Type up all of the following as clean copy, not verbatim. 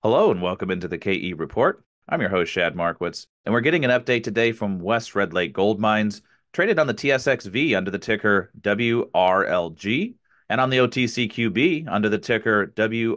Hello and welcome into the KE Report. I'm your host, Shad Markwitz, and we're getting an update today from West Red Lake Gold Mines, traded on the TSX.V under the ticker WRLG, and on the OTCQB under the ticker WRLGF.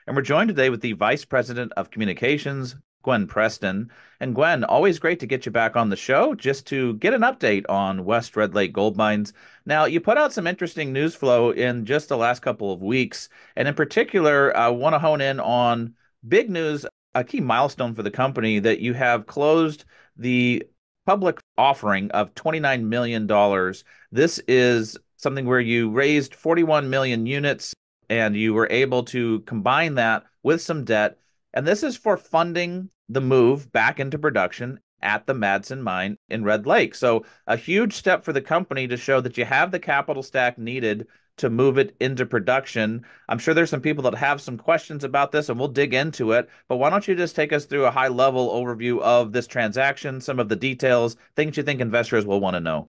And we're joined today with the Vice President of Communications, Gwen Preston. And Gwen, always great to get you back on the show just to get an update on West Red Lake Gold Mines. Now, you put out some interesting news flow in just the last couple of weeks. And in particular, I want to hone in on big news, a key milestone for the company that you have closed the public offering of $29 million. This is something where you raised 41 million units and you were able to combine that with some debt. And this is for funding the move back into production at the Madsen Mine in Red Lake. So a huge step for the company to show that you have the capital stack needed to move it into production. I'm sure there's some people that have some questions about this, and we'll dig into it. But why don't you just take us through a high-level overview of this transaction, some of the details, things you think investors will want to know?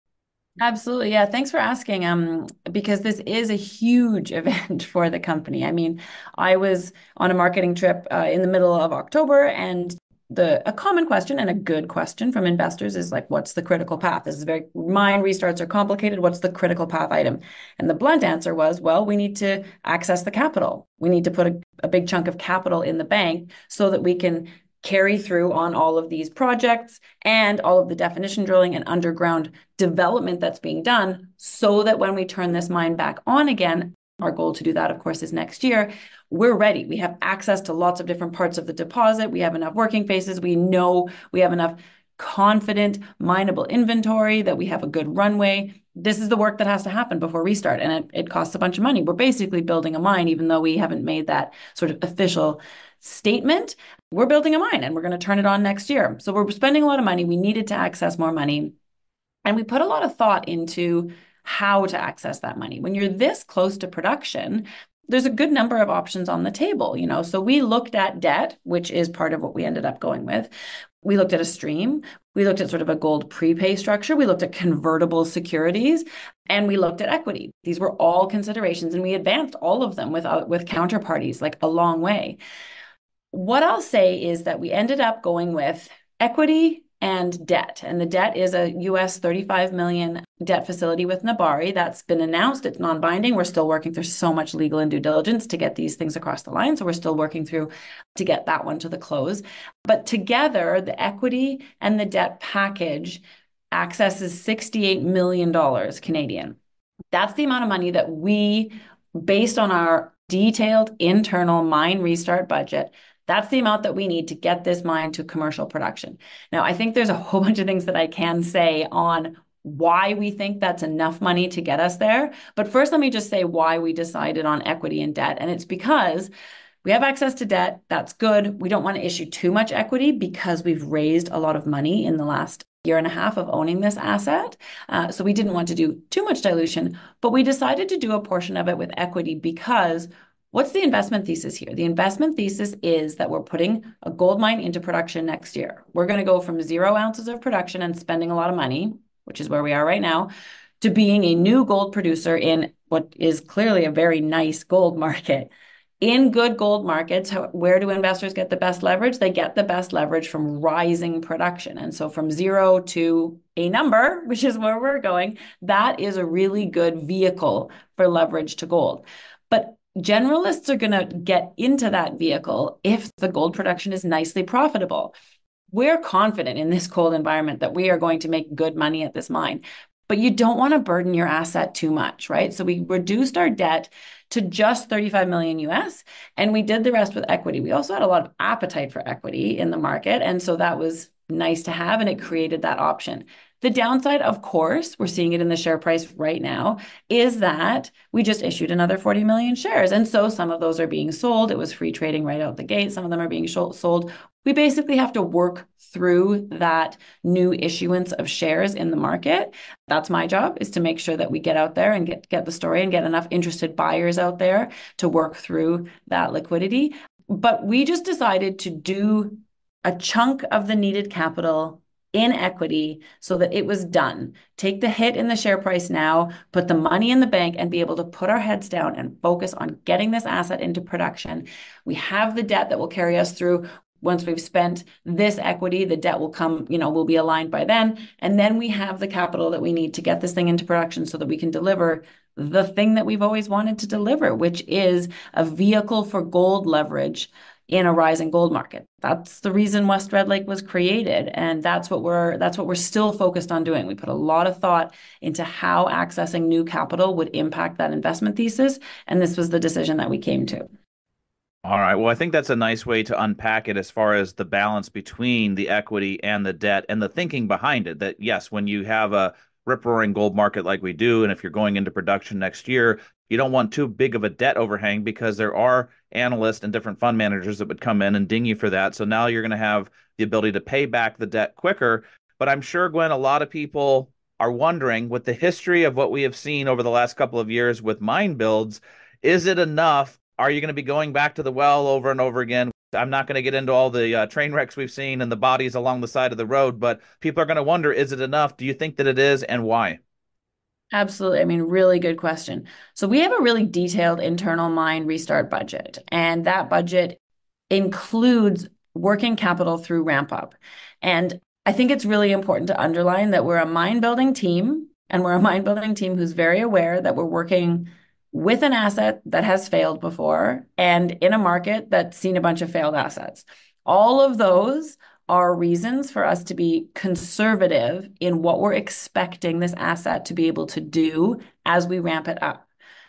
Absolutely. Yeah. Thanks for asking. Because this is a huge event for the company. I mean, I was on a marketing trip in the middle of October, and a common question and a good question from investors is like, what's the critical path? This is very mine restarts are complicated. What's the critical path item? And the blunt answer was, well, we need to access the capital. We need to put a big chunk of capital in the bank so that we can carry through on all of these projects and all of the definition drilling and underground development that's being done so that when we turn this mine back on again, our goal to do that, of course, is next year, we're ready. We have access to lots of different parts of the deposit. We have enough working faces. We know we have enough confident mineable inventory, that we have a good runway. This is the work that has to happen before restart, and it costs a bunch of money. We're basically building a mine, even though we haven't made that sort of official statement. We're building a mine and we're going to turn it on next year. So we're spending a lot of money. We needed to access more money. And we put a lot of thought into how to access that money. When you're this close to production, there's a good number of options on the table, you know. So we looked at debt, which is part of what we ended up going with. We looked at a stream. We looked at sort of a gold prepay structure. We looked at convertible securities, and we looked at equity. These were all considerations, and we advanced all of them with counterparties like a long way. What I'll say is that we ended up going with equity and debt. And the debt is a US 35 million debt facility with Nebari that's been announced. It's non-binding. We're still working through so much legal and due diligence to get these things across the line. So we're still working through to get that one to the close. But together, the equity and the debt package accesses $68 million Canadian. That's the amount of money that we, based on our detailed internal mine restart budget, that's the amount that we need to get this mine to commercial production. Now, I think there's a whole bunch of things that I can say on why we think that's enough money to get us there. But first, let me just say why we decided on equity and debt. And it's because we have access to debt. That's good. We don't want to issue too much equity because we've raised a lot of money in the last year and a half of owning this asset. So we didn't want to do too much dilution, but we decided to do a portion of it with equity because what's the investment thesis here? The investment thesis is that we're putting a gold mine into production next year. We're going to go from 0 ounces of production and spending a lot of money, which is where we are right now, to being a new gold producer in what is clearly a very nice gold market. In good gold markets, where do investors get the best leverage? They get the best leverage from rising production. And so from 0 to a number, which is where we're going, that is a really good vehicle for leverage to gold. But generalists are going to get into that vehicle if the gold production is nicely profitable. We're confident in this gold environment that we are going to make good money at this mine, but you don't want to burden your asset too much, right? So we reduced our debt to just 35 million US, and we did the rest with equity. We also had a lot of appetite for equity in the market, and so that was nice to have, and it created that option. The downside, of course, we're seeing it in the share price right now, is that we just issued another 40 million shares. And so some of those are being sold. It was free trading right out the gate. Some of them are being sold. We basically have to work through that new issuance of shares in the market. That's my job, is to make sure that we get out there and get the story and get enough interested buyers out there to work through that liquidity. But we just decided to do a chunk of the needed capital in equity so that it was done. Take the hit in the share price now, put the money in the bank, and be able to put our heads down and focus on getting this asset into production. We have the debt that will carry us through. Once we've spent this equity, the debt will come, will be aligned by then. And then we have the capital that we need to get this thing into production so that we can deliver the thing that we've always wanted to deliver, which is a vehicle for gold leverage in a rising gold market. That's the reason West Red Lake was created, and that's what we're still focused on doing. We put a lot of thought into how accessing new capital would impact that investment thesis, and this was the decision that we came to. All right. Well, I think that's a nice way to unpack it as far as the balance between the equity and the debt and the thinking behind it. That yes, when you have a rip-roaring gold market like we do, and if you're going into production next year, you don't want too big of a debt overhang because there are analysts and different fund managers that would come in and ding you for that. So now you're going to have the ability to pay back the debt quicker. But I'm sure, Gwen, a lot of people are wondering, with the history of what we have seen over the last couple of years with mine builds, is it enough? Are you going to be going back to the well over and over again? I'm not going to get into all the train wrecks we've seen and the bodies along the side of the road, but people are going to wonder, is it enough? Do you think that it is, and why? Absolutely. I mean, really good question. So we have a really detailed internal mine restart budget, and that budget includes working capital through ramp up. And I think it's really important to underline that we're a mine building team, and we're a mine building team who's very aware that we're working with an asset that has failed before and in a market that's seen a bunch of failed assets. All of those are reasons for us to be conservative in what we're expecting this asset to be able to do as we ramp it up.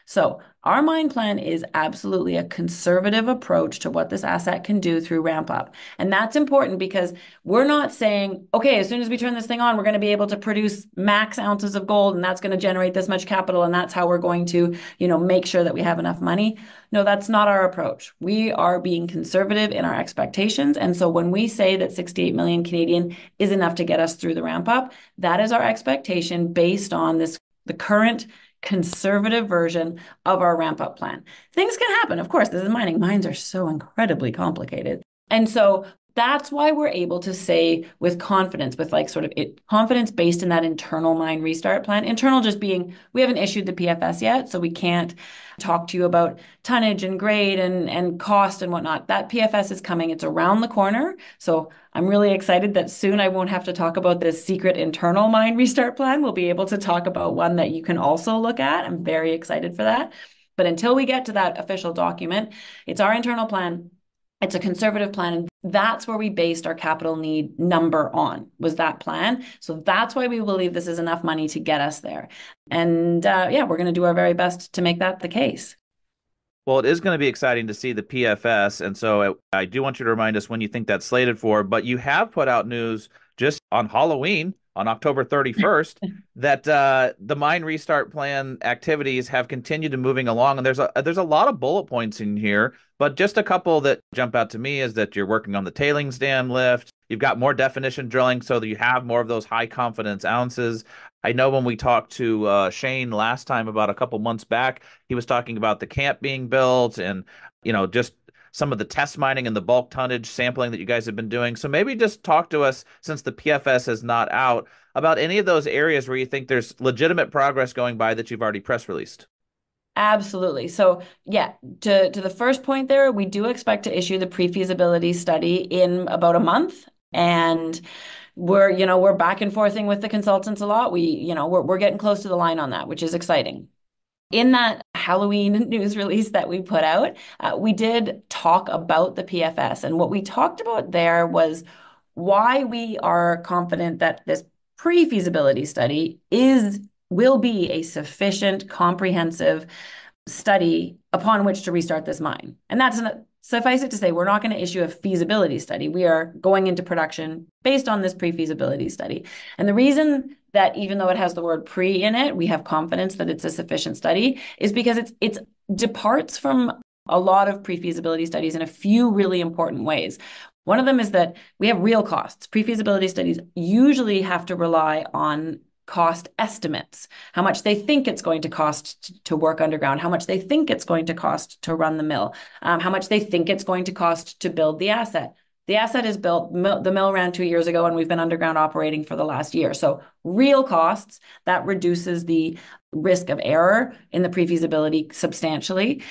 So our mine plan is absolutely a conservative approach to what this asset can do through ramp up. And that's important because we're not saying, okay, as soon as we turn this thing on, we're going to be able to produce max ounces of gold, and that's going to generate this much capital, and that's how we're going to, make sure that we have enough money. No, that's not our approach. We are being conservative in our expectations. And so when we say that 68 million Canadian is enough to get us through the ramp up, that is our expectation based on the current conservative version of our ramp up plan. Things can happen. Of course, this is mining. Mines are so incredibly complicated. And so that's why we're able to say with confidence, with confidence based in that internal mine restart plan. Internal just being, we haven't issued the PFS yet, so we can't talk to you about tonnage and grade and cost and whatnot. That PFS is coming. It's around the corner. So I'm really excited that soon I won't have to talk about this secret internal mine restart plan. We'll be able to talk about one that you can also look at. I'm very excited for that. But until we get to that official document, it's our internal plan. It's a conservative plan, and that's where we based our capital need number on, was that plan. So that's why we believe this is enough money to get us there. And we're going to do our very best to make that the case. Well, it is going to be exciting to see the PFS. And so I do want you to remind us when you think that's slated for, but you have put out news just on Halloween, on October 31st, that the mine restart plan activities have continued to moving along. And there's a lot of bullet points in here, but just a couple that jump out to me is that you're working on the tailings dam lift. You've got more definition drilling so that you have more of those high confidence ounces. I know when we talked to Shane last time about a couple months back, he was talking about the camp being built and, just some of the test mining and the bulk tonnage sampling that you guys have been doing. So maybe just talk to us, since the PFS is not out, about any of those areas where you think there's legitimate progress going by that you've already press released. Absolutely. So to the first point there, we do expect to issue the pre-feasibility study in about a month. And we're back and forthing with the consultants a lot. We're getting close to the line on that, which is exciting. In that Halloween news release that we put out, we did talk about the PFS. And what we talked about there was why we are confident that this pre-feasibility study will be a sufficient, comprehensive study upon which to restart this mine. And suffice it to say, we're not going to issue a feasibility study. We are going into production based on this pre-feasibility study. And the reason that even though it has the word pre in it, we have confidence that it's a sufficient study is because it departs from a lot of pre-feasibility studies in a few really important ways. One of them is that we have real costs. Pre-feasibility studies usually have to rely on cost estimates, how much they think it's going to cost to work underground, how much they think it's going to cost to run the mill, how much they think it's going to cost to build the asset. The asset is built, the mill ran 2 years ago, and we've been underground operating for the last year. So real costs, that reduces the risk of error in the pre-feasibility substantially.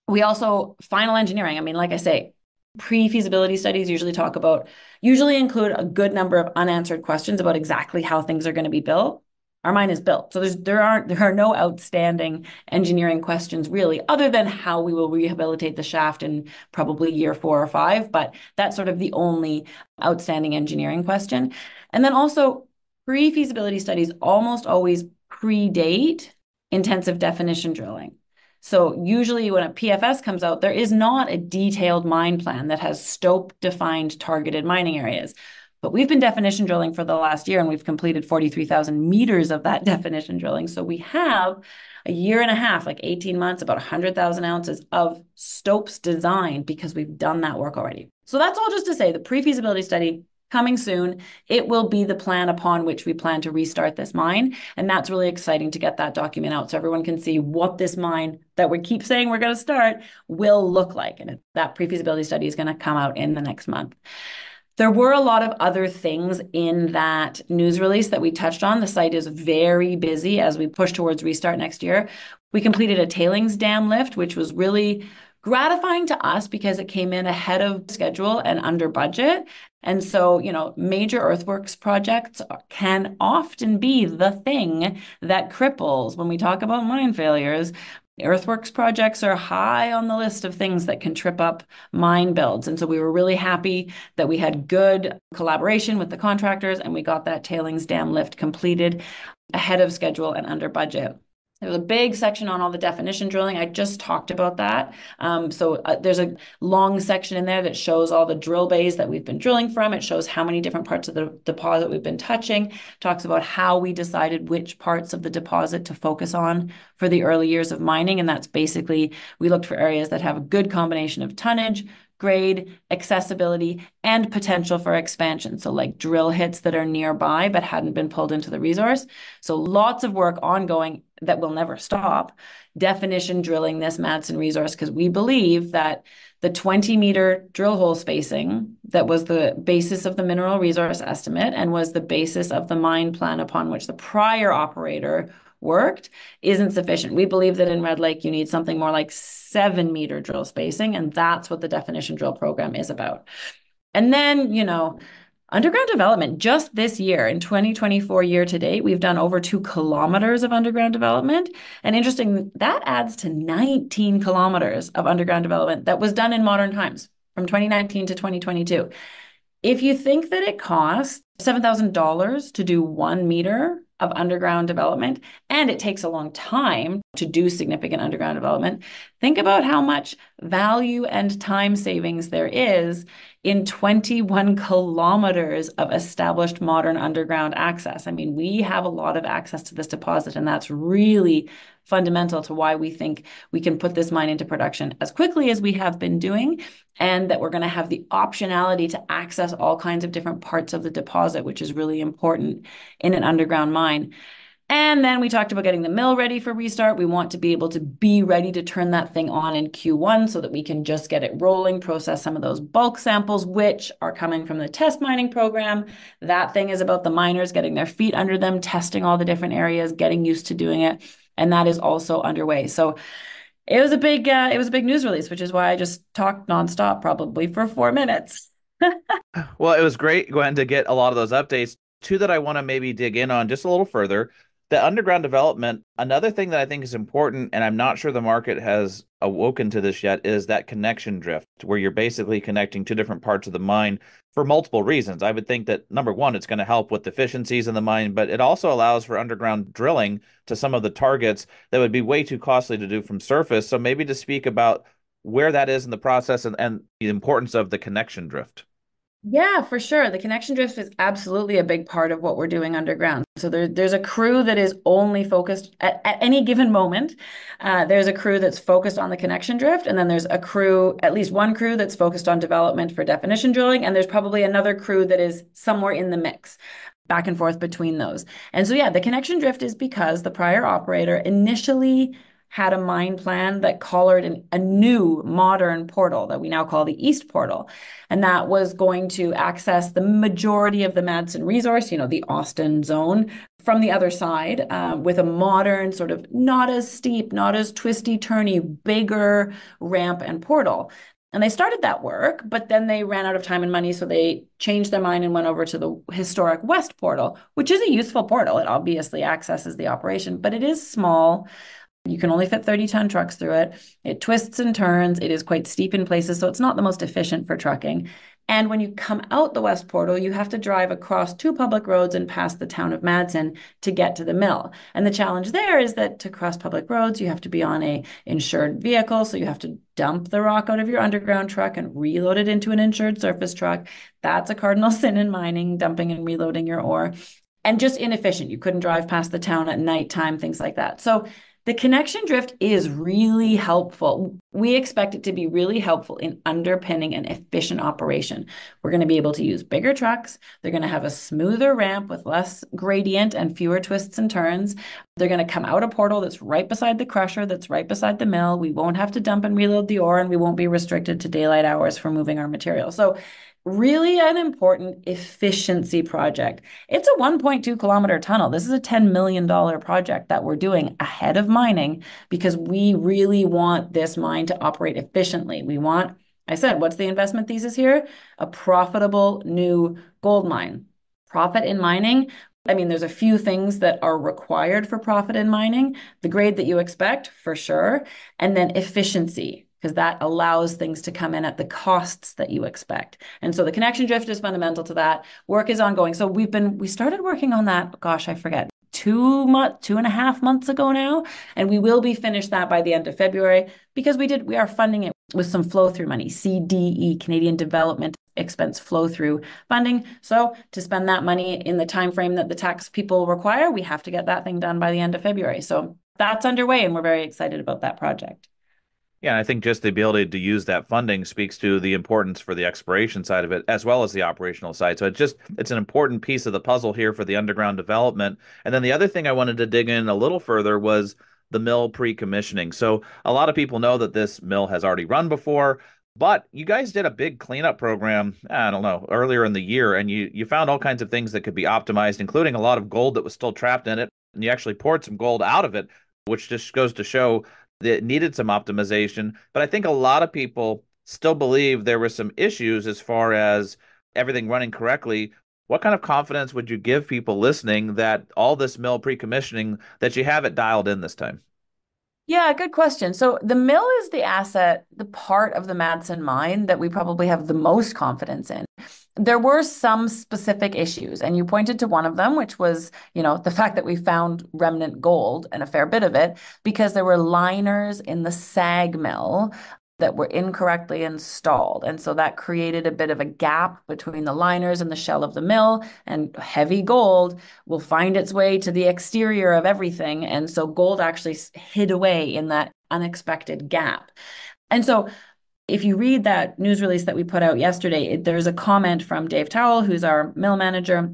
We also, final engineering, I mean, like I say, pre-feasibility studies usually include a good number of unanswered questions about exactly how things are going to be built. Our mine is built. So there are no outstanding engineering questions really, other than how we will rehabilitate the shaft in probably year 4 or 5. But that's sort of the only outstanding engineering question. And then also, pre-feasibility studies almost always predate intensive definition drilling. So usually when a PFS comes out, there is not a detailed mine plan that has stope-defined targeted mining areas. But we've been definition drilling for the last year, and we've completed 43,000 meters of that definition drilling. So we have a year and a half, like 18 months, about 100,000 ounces of stopes designed because we've done that work already. So that's all just to say the pre-feasibility study coming soon. It will be the plan upon which we plan to restart this mine. And that's really exciting to get that document out so everyone can see what this mine that we keep saying we're going to start will look like. And that pre-feasibility study is going to come out in the next month. There were a lot of other things in that news release that we touched on. The site is very busy as we push towards restart next year. We completed a tailings dam lift, which was really gratifying to us because it came in ahead of schedule and under budget. And so, major earthworks projects can often be the thing that cripples when we talk about mine failures. Earthworks projects are high on the list of things that can trip up mine builds. And so we were really happy that we had good collaboration with the contractors and we got that tailings dam lift completed ahead of schedule and under budget. There's a big section on all the definition drilling. I just talked about that. There's a long section in there that shows all the drill bays that we've been drilling from. It shows how many different parts of the deposit we've been touching. Talks about how we decided which parts of the deposit to focus on for the early years of mining. And that's basically, we looked for areas that have a good combination of tonnage, grade, accessibility, and potential for expansion. So like drill hits that are nearby but hadn't been pulled into the resource. So lots of work ongoing that will never stop. Definition drilling this Madsen resource because we believe that the 20-meter drill hole spacing that was the basis of the mineral resource estimate and was the basis of the mine plan upon which the prior operator worked isn't sufficient. We believe that in Red Lake, you need something more like 7-meter drill spacing, and that's what the definition drill program is about. And then, underground development, just this year, in 2024 year to date, we've done over 2 kilometers of underground development. And interesting, that adds to 19 kilometers of underground development that was done in modern times from 2019 to 2022. If you think that it costs $7,000 to do 1 meter of underground development, and it takes a long time to do significant underground development, think about how much value and time savings there is in 21 kilometers of established modern underground access. I mean, we have a lot of access to this deposit, and that's really fundamental to why we think we can put this mine into production as quickly as we have been doing, and that we're going to have the optionality to access all kinds of different parts of the deposit, which is really important in an underground mine. And then we talked about getting the mill ready for restart. We want to be able to be ready to turn that thing on in Q1 so that we can just get it rolling, process some of those bulk samples, which are coming from the test mining program. That thing is about the miners getting their feet under them, testing all the different areas, getting used to doing it. And that is also underway. So it was a big news release, which is why I just talked nonstop, probably for 4 minutes. Well, it was great, Gwen, to get a lot of those updates. Two that I want to maybe dig in on just a little further. The underground development, another thing that I think is important, and I'm not sure the market has awoken to this yet, is that connection drift, where you're basically connecting 2 different parts of the mine for multiple reasons. I would think that, number one, it's going to help with efficiencies in the mine, but it also allows for underground drilling to some of the targets that would be way too costly to do from surface. So maybe to speak about where that is in the process and the importance of the connection drift. Yeah, for sure. The connection drift is absolutely a big part of what we're doing underground. So there's a crew that is only focused at any given moment. There's a crew that's focused on the connection drift. And then there's a crew, at least one crew that's focused on development for definition drilling. And there's probably another crew that is somewhere in the mix, back and forth between those. And so, yeah, the connection drift is because the prior operator initially had a mine plan that collared a new modern portal that we now call the East Portal. And that was going to access the majority of the Madsen resource, the Austin zone, from the other side with a modern, sort of not as steep, not as twisty, turny, bigger ramp and portal. And they started that work, but then they ran out of time and money. So they changed their mind and went over to the historic West Portal, which is a useful portal. It obviously accesses the operation, but it is small. You can only fit 30-ton trucks through it. It twists and turns. It is quite steep in places, so it's not the most efficient for trucking. And when you come out the West Portal, you have to drive across two public roads and past the town of Madsen to get to the mill. And the challenge there is that to cross public roads, you have to be on a insured vehicle. So you have to dump the rock out of your underground truck and reload it into an insured surface truck. That's a cardinal sin in mining, dumping and reloading your ore. And just inefficient. You couldn't drive past the town at nighttime, things like that. So the connection drift is really helpful. We expect it to be really helpful in underpinning an efficient operation. We're going to be able to use bigger trucks. They're going to have a smoother ramp with less gradient and fewer twists and turns. They're going to come out a portal that's right beside the crusher, that's right beside the mill. We won't have to dump and reload the ore, and we won't be restricted to daylight hours for moving our material. So really an important efficiency project. It's a 1.2-kilometer tunnel. This is a $10 million project that we're doing ahead of mining because we really want this mine to operate efficiently. I said, what's the investment thesis here? A profitable new gold mine. Profit in mining. I mean, there's a few things that are required for profit in mining. The grade that you expect, for sure. And then efficiency, because that allows things to come in at the costs that you expect. And so the connection drift is fundamental to that. Work is ongoing. So we started working on that, gosh, I forget, 2.5 months ago now. And we will be finished that by the end of February because we are funding it with some flow through money, CDE, Canadian Development Expense Flow Through funding. So to spend that money in the time frame that the tax people require, we have to get that thing done by the end of February. So that's underway and we're very excited about that project. Yeah, and I think just the ability to use that funding speaks to the importance for the exploration side of it as well as the operational side. So it's an important piece of the puzzle here for the underground development. And then the other thing I wanted to dig in a little further was the mill pre-commissioning. So a lot of people know that this mill has already run before, but you guys did a big cleanup program, I don't know, earlier in the year, and you found all kinds of things that could be optimized, including a lot of gold that was still trapped in it. And you actually poured some gold out of it, which just goes to show that needed some optimization. But I think a lot of people still believe there were some issues as far as everything running correctly. What kind of confidence would you give people listening that all this mill pre-commissioning, that you have it dialed in this time? Yeah, good question. So the mill is the asset, the part of the Madsen mine that we probably have the most confidence in. There were some specific issues, and you pointed to one of them, which was, the fact that we found remnant gold and a fair bit of it because there were liners in the SAG mill that were incorrectly installed. And so that created a bit of a gap between the liners and the shell of the mill, and heavy gold will find its way to the exterior of everything. And so gold actually hid away in that unexpected gap. And so if you read that news release that we put out yesterday, there's a comment from Dave Towell, who's our mill manager,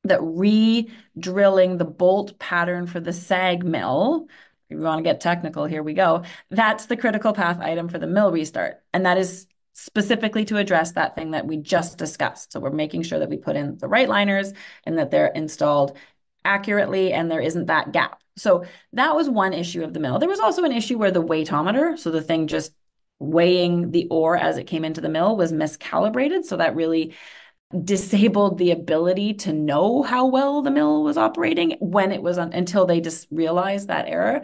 that re-drilling the bolt pattern for the SAG mill, if you want to get technical, here we go. That's the critical path item for the mill restart. And that is specifically to address that thing that we just discussed. So we're making sure that we put in the right liners and that they're installed accurately and there isn't that gap. So that was one issue of the mill. There was also an issue where the weightometer, so the thing just weighing the ore as it came into the mill, was miscalibrated. So that really disabled the ability to know how well the mill was operating when it was until they just realized that error.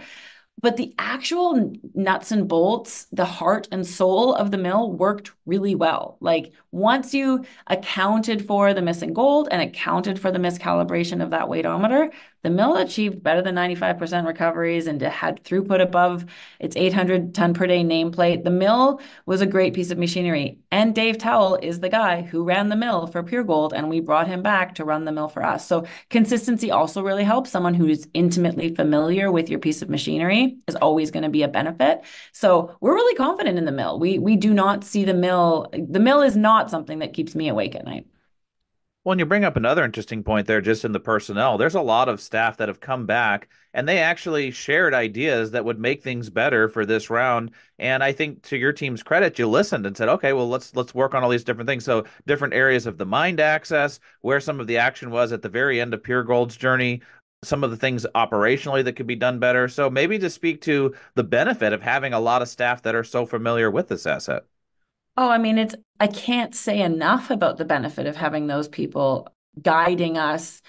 But the actual nuts and bolts, the heart and soul of the mill worked really well. Like once you accounted for the missing gold and accounted for the miscalibration of that weightometer, the mill achieved better than 95% recoveries and had throughput above its 800 ton per day nameplate. The mill was a great piece of machinery. And Dave Towell is the guy who ran the mill for Pure Gold, and we brought him back to run the mill for us. So consistency also really helps. Someone who's intimately familiar with your piece of machinery is always going to be a benefit. So we're really confident in the mill. We do not see the mill. The mill is not something that keeps me awake at night. Well, and you bring up another interesting point there just in the personnel. There's a lot of staff that have come back and they actually shared ideas that would make things better for this round. And I think to your team's credit, you listened and said, okay, well, let's work on all these different things. So different areas of the mined access, where some of the action was at the very end of Pure Gold's journey, some of the things operationally that could be done better. So maybe to speak to the benefit of having a lot of staff that are so familiar with this asset. Oh, I mean, I can't say enough about the benefit of having those people guiding us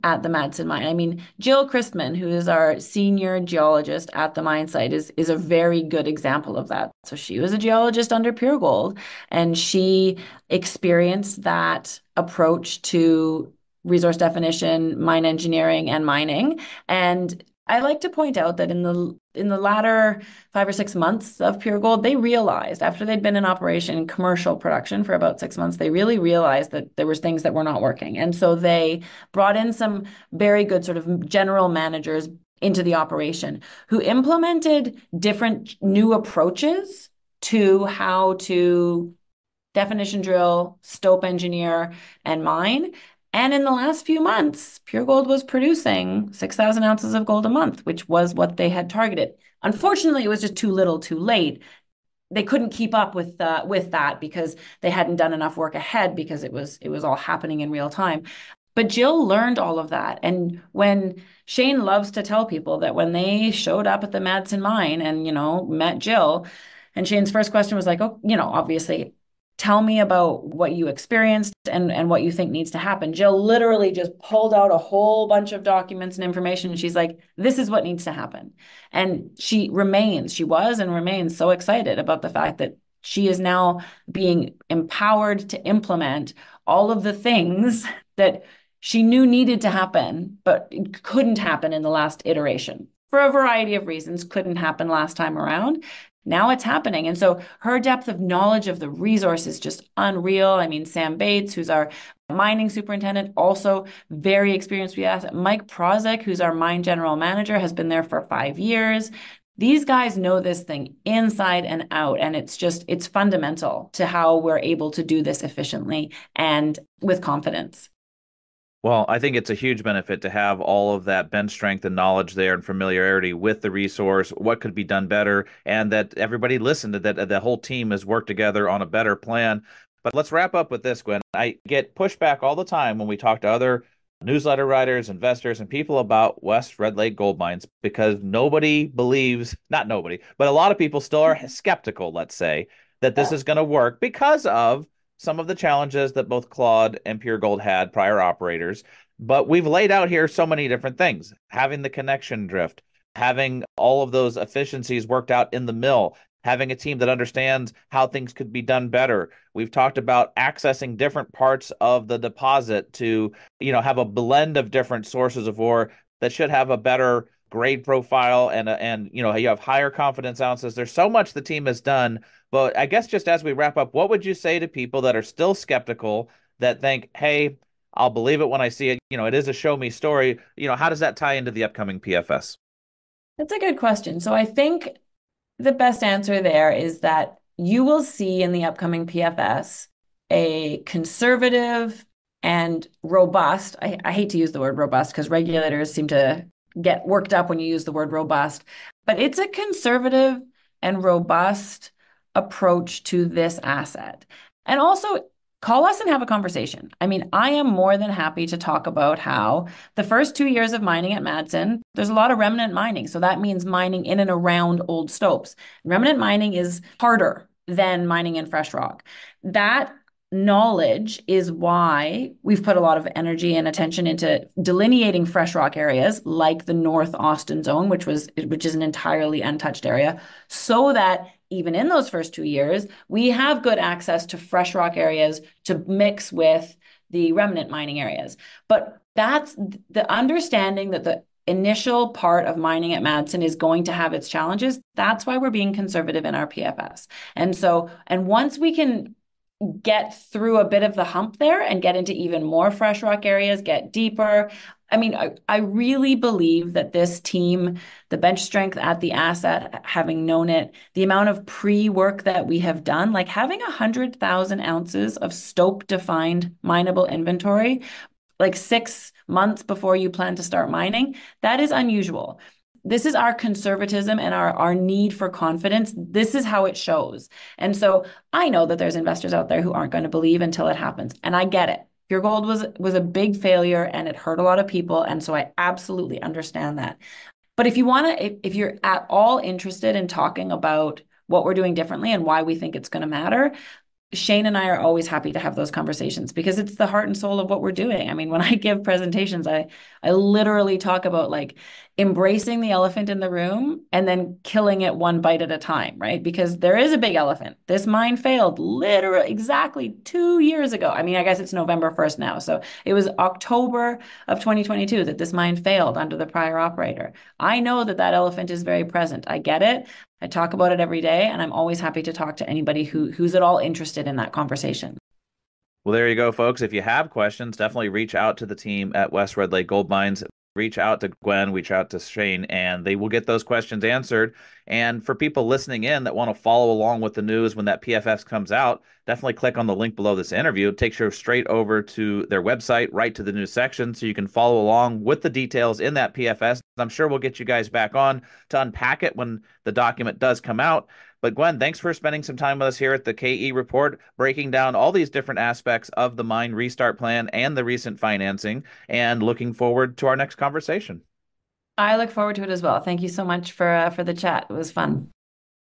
at the Madsen mine. I mean, Jill Christman, who is our senior geologist at the mine site, is a very good example of that. So she was a geologist under Pure Gold, and she experienced that approach to resource definition, mine engineering, and mining. And I like to point out that in the latter 5 or 6 months of Pure Gold, they realized after they'd been in operation in commercial production for about 6 months, they really realized that there was things that were not working. And so they brought in some very good sort of general managers into the operation who implemented different new approaches to how to definition drill, stope engineer, and mine. And in the last few months, Pure Gold was producing 6,000 ounces of gold a month, which was what they had targeted. Unfortunately, it was just too little, too late. They couldn't keep up with that because they hadn't done enough work ahead because it was all happening in real time. But Jill learned all of that. And when Shane loves to tell people that when they showed up at the Madsen mine and, met Jill, and Shane's first question was like, oh, obviously, tell me about what you experienced and what you think needs to happen. Jill literally just pulled out a whole bunch of documents and information. And she's like, this is what needs to happen. And she was and remains so excited about the fact that she is now being empowered to implement all of the things that she knew needed to happen, but it couldn't happen in the last iteration for a variety of reasons, couldn't happen last time around. Now it's happening. And so her depth of knowledge of the resource is just unreal. I mean, Sam Bates, who's our mining superintendent, also very experienced with the asset. Mike Prozek, who's our mine general manager, has been there for 5 years. These guys know this thing inside and out, and it's fundamental to how we're able to do this efficiently and with confidence. Well, I think it's a huge benefit to have all of that bench strength and knowledge there and familiarity with the resource, what could be done better, and that everybody listened to that the whole team has worked together on a better plan. But let's wrap up with this, Gwen. I get pushback all the time when we talk to other newsletter writers, investors, and people about West Red Lake gold mines because nobody believes, not nobody, but a lot of people still are skeptical, let's say, that this is going to work because of some of the challenges that both Claude and Pure Gold had, prior operators. But we've laid out here so many different things, having the connection drift, having all of those efficiencies worked out in the mill, having a team that understands how things could be done better. We've talked about accessing different parts of the deposit to, have a blend of different sources of ore that should have a better grade profile and you have higher confidence ounces. There's so much the team has done, but I guess just as we wrap up, what would you say to people that are still skeptical that think, hey, I'll believe it when I see it. It is a show me story. How does that tie into the upcoming PFS? That's a good question. So I think the best answer there is that you will see in the upcoming PFS a conservative and robust. I hate to use the word robust because regulators seem to get worked up when you use the word robust, but it's a conservative and robust approach to this asset. And also, call us and have a conversation. I mean, I am more than happy to talk about how the first 2 years of mining at Madsen, there's a lot of remnant mining. So that means mining in and around old stopes. Remnant mining is harder than mining in fresh rock. That knowledge is why we've put a lot of energy and attention into delineating fresh rock areas like the North Austin zone, which is an entirely untouched area, so that even in those first 2 years, we have good access to fresh rock areas to mix with the remnant mining areas. But that's the understanding that the initial part of mining at Madsen is going to have its challenges. That's why we're being conservative in our PFS. And once we can get through a bit of the hump there and get into even more fresh rock areas, get deeper, I mean, I really believe that this team, the bench strength at the asset, having known it, the amount of pre-work that we have done, like having 100,000 ounces of stope-defined mineable inventory, like 6 months before you plan to start mining, that is unusual. This is our conservatism and our need for confidence. This is how it shows. And so I know that there's investors out there who aren't going to believe until it happens. And I get it. Pure Gold was a big failure and it hurt a lot of people. And so I absolutely understand that. But if you want to, if you're at all interested in talking about what we're doing differently and why we think it's going to matter, Shane and I are always happy to have those conversations because it's the heart and soul of what we're doing. I mean, when I give presentations, I literally talk about like embracing the elephant in the room and then killing it one bite at a time, right? Because there is a big elephant. This mine failed literally exactly 2 years ago. I mean, I guess it's November 1st now. So it was October of 2022 that this mine failed under the prior operator. I know that that elephant is very present. I get it. I talk about it every day, and I'm always happy to talk to anybody who's at all interested in that conversation. Well, there you go, folks. If you have questions, definitely reach out to the team at West Red Lake Gold Mines. Reach out to Gwen, reach out to Shane, and they will get those questions answered. And for people listening in that want to follow along with the news when that PFS comes out, definitely click on the link below this interview. It takes you straight over to their website, right to the news section, so you can follow along with the details in that PFS. I'm sure we'll get you guys back on to unpack it when the document does come out. But Gwen, thanks for spending some time with us here at the KE Report, breaking down all these different aspects of the mine restart plan and the recent financing, and looking forward to our next conversation. I look forward to it as well. Thank you so much for the chat. It was fun.